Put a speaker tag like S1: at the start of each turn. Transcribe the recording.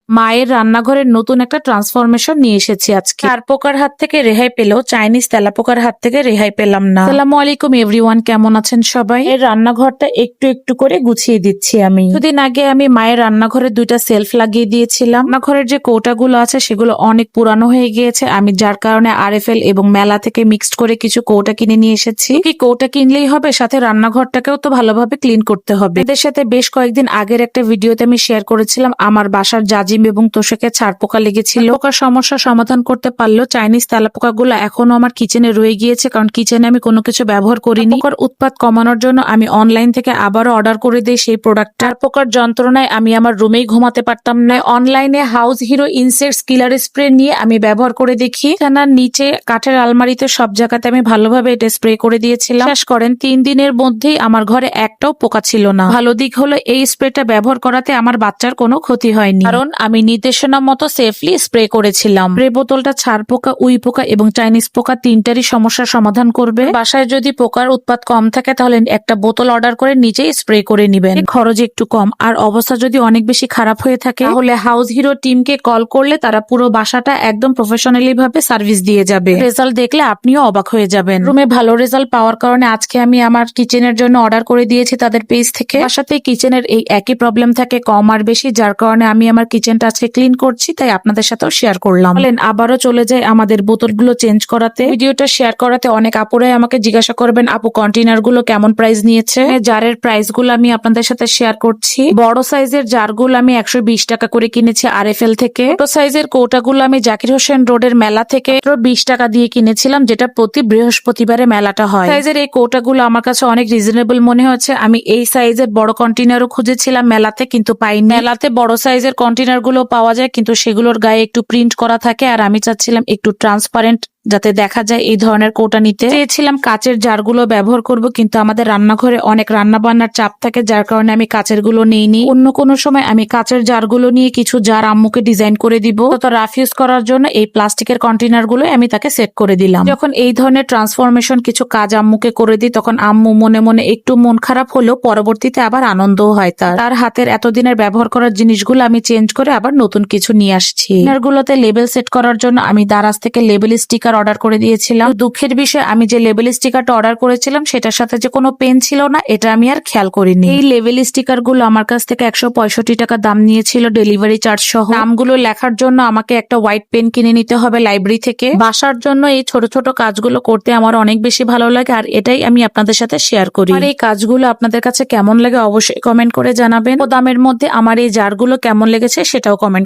S1: মায়ের রান্নাঘরের নতুন একটা ট্রান্সফরমেশন নিয়ে এসেছি আজকে। চার পোকার হাত থেকে রেহাই পেলেও চাইনিজ তেলাপোকার হাত থেকে রেহাই পেলাম না। আসসালামু আলাইকুম এভরিওয়ান, কেমন আছেন সবাই? এর রান্নাঘরটা একটু একটু করে গুছিয়ে দিচ্ছি আমি। কিছুদিন আগে আমি মায়ের রান্নাঘরে দুইটা সেলফ লাগিয়ে দিয়েছিলাম। রান্নাঘরের যে কৌটাগুলো আছে সেগুলো অনেক পুরানো হয়ে গিয়েছে, আমি যার কারণে আরএফএল এবং মেলা থেকে মিক্সড করে কিছু কৌটা কিনে নিয়ে এসেছি। কি কৌটা কিনলেই হবে, সাথে রান্নাঘরটাকেও তো ভালোভাবে ক্লিন করতে হবে। এদের সাথে বেশ কয়েকদিন আগের একটা ভিডিওতে আমি শেয়ার করেছিলাম আমার বাসার জাজিম এবং তোষকে ছাড় পোকা লেগেছিল। পোকার সমস্যা সমাধান করতে পারলেও চাইনিজ তেলাপোকাগুলো এখনো আমার কিচেনে রয়ে গিয়েছে, কারণ কিচেনে আমি কোনো কিছু ব্যবহার করিনি। পোকার উৎপাত কমানোর জন্য আমি অনলাইন থেকে আবারও অর্ডার করে দিই সেই প্রোডাক্টটা। পোকার যন্ত্রণায় আমি আমার রুমেই ঘুমাতে পারতাম না। অনলাইনে হাউস হিরো ইনসেক্টস কিলার স্প্রে নিয়ে আমি ব্যবহার করে দেখি। বিছানার নিচে, কাঠের আলমারিতে সব জায়গাতে আমি ভালোভাবে এটা স্প্রে করে দিয়েছিলাম। শেষ করেন 3 দিনের মধ্যেই আমার ঘরে একটাও পোকা ছিল না। ভালো দিক হলো এই স্প্রেটা ব্যবহার করাতে আমার বাচ্চার কোনো ক্ষতি হয়নি, কারণ আমি নির্দেশনা মতো সেফলি স্প্রে করেছিলাম। স্প্রে বোতলটা ছাড় পোকা, উই পোকা এবং চাইনিজ পোকা তিনটারই সমস্যার সমাধান করবে। বাসায় যদি পোকার উৎপাত কম থাকে তাহলে একটা বোতল অর্ডার করে নিজেই স্প্রে করে নিবেন, খরচ একটু কম। আর অবস্থা যদি অনেক বেশি খারাপ হয়ে থাকে তাহলে হাউস হিরো টিমকে কল করলে তারা পুরো বাসাটা একদম প্রফেশনালি ভাবে সার্ভিস দিয়ে যাবে। রেজাল্ট দেখলে আপনিও অবাক হয়ে যাবেন। রুমে ভালো রেজাল্ট পাওয়ার কারণে আজকে আমি আমার কিচেনের জন্য অর্ডার করে দিয়েছি তাদের পেজ থেকে। বাসাতে কিচেনের এই একই প্রবলেম থাকে, কম আর বেশি, যার কারণে আমি আমার কিচেনটা আজকে ক্লিন করছি, তাই আপনাদের সাথেও শেয়ার করলাম। বলেন আবারও চলে যাই আমাদের বোতলগুলো চেঞ্জ করাতে। ভিডিওটা শেয়ার করাতে অনেক আপুরাই আমাকে জিজ্ঞাসা করবেন আপু কন্টেনার গুলো কেমন প্রাইস নিয়েছে। জারের প্রাইস গুলো আমি আপনাদের সাথে শেয়ার করছি। বড় সাইজের জারগুলো আমি 120 টাকা করে কিনেছি আরএফএল থেকে। ছোট সাইজের কৌটাগুলো আমি জাকির হোসেন রোডের মেলা থেকে 20 টাকা দিয়ে কিনেছিলাম, যেটা প্রতি বৃহস্পতিবারে মেলাটা হয়। সাইজের এই কৌটাগুলো আমার কাছে অনেক রিজনেবল মনে হচ্ছে। আমি এই সাইজের বড় কন্টেনারও খুঁজেছিলাম মেলাতে, কিন্তু পাইনি। মেলাতে বড় সাইজের কন্টেনার গুলো পাওয়া যায়, কিন্তু সেগুলোর গায়ে একটু প্রিন্ট করা থাকে, আর আমি চাচ্ছিলাম একটু ট্রান্সপারেন্ট যাতে দেখা যায় এই ধরনের কৌটা নিতে চেয়েছিলাম। কাচের জারগুলো ব্যবহার করব, কিন্তু আমাদের রান্নাঘরে অনেক রান্না বান্নার চাপ থাকে, যার কারণে আমি কাচের গুলো নেইনি। অন্য কোনো সময় আমি কাচের জারগুলো নিয়ে কিছু জার আম্মুকে ডিজাইন করে দিব। তো রাফ ইউজ করার জন্য এই প্লাস্টিকের কন্টেনার গুলো আমি তাকে সেট করে দিলাম। যখন এই ধরনের ট্রান্সফরমেশন কিছু কাজ আম্মুকে করে দিই, তখন আম্মু মনে মনে একটু মন খারাপ হলেও পরবর্তীতে আবার আনন্দও হয়। তার হাতের এতদিনের ব্যবহার করার জিনিসগুলো আমি চেঞ্জ করে আবার নতুন কিছু নিয়ে আসছি। গুলোতে লেবেল সেট করার জন্য আমি দারাজ থেকে লেবেল স্টিকার অর্ডার করে দিয়েছিলাম। দুঃখের বিষয়, আমি যে লেবেল স্টিকারটা অর্ডার করেছিলাম সেটার সাথে যে কোনো পেন ছিল না, এটা আমি আর খেয়াল করিনি। এই লেবেল স্টিকার গুলো আমার কাছ থেকে 165 টাকা দাম নিয়েছিল ডেলিভারি চার্জ সহ। নামগুলো লেখার জন্য আমাকে একটা হোয়াইট পেন কিনে নিতে হবে লাইব্রেরি থেকে। বাসার জন্য এই ছোট ছোট কাজগুলো করতে আমার অনেক বেশি ভালো লাগে, আর এটাই আমি আপনাদের সাথে শেয়ার করি। আর এই কাজগুলো আপনাদের কাছে কেমন লাগে অবশ্যই কমেন্ট করে জানাবেন। ও দামের মধ্যে আমার এই জারগুলো কেমন লেগেছে সেটাও কমেন্ট